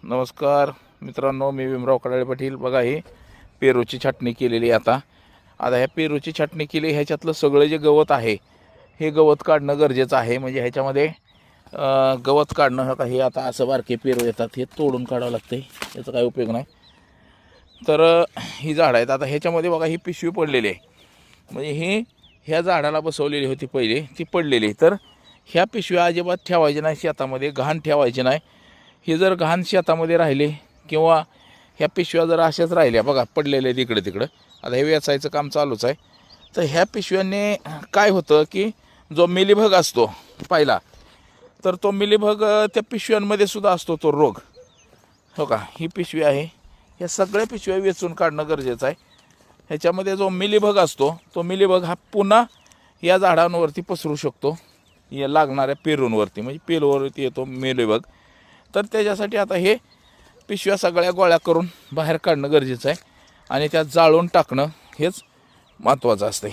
नमस्कार मित्रांनो, मी भीमराव कडाळे पाटील. बघा, ही पेरूची छाटणी केलेली आता ह्या पेरूची छाटणी केली. ह्याच्यातलं सगळं जे गवत आहे हे गवत काढणं गरजेचं आहे. म्हणजे ह्याच्यामध्ये गवत काढणं हे आता असं बारके पेरू येतात, हे तोडून काढावं लागते. याचा काय उपयोग नाही. तर ही झाडं आहेत. आता ह्याच्यामध्ये बघा, ही पिशवी पडलेली आहे. म्हणजे ह्या झाडाला बसवलेली होती पहिले, ती पडलेली. तर ह्या पिशव्या अजिबात ठेवायची नाही शेतामध्ये, घाण ठेवायची नाही. हे जर घाण शेतामध्ये राहिले किंवा ह्या पिशव्या जर अशाच राहिल्या, बघा पडलेले आहेत इकडे तिकडं, आता हे वेचायचं काम चालूच आहे. तर ह्या पिशव्यांनी काय होतं की जो मिलीबग असतो पहिला, तर तो मिलीबग त्या पिशव्यांमध्ये सुद्धा असतो, तो रोग. हो का, ही पिशवी आहे. ह्या सगळ्या पिशव्या वेचून काढणं गरजेचं आहे. ह्याच्यामध्ये जो मिलीबग असतो, तो मिलीबग हा पुन्हा या झाडांवरती पसरू शकतो, या लागणाऱ्या पेरूंवरती, म्हणजे पेरूवरती येतो मिलीबग. तर त्याच्यासाठी आता हे पिशव्या सगळ्या गोळ्या करून बाहेर काढणं गरजेचं आहे आणि त्यात जाळून टाकणं हेच महत्त्वाचं असतं.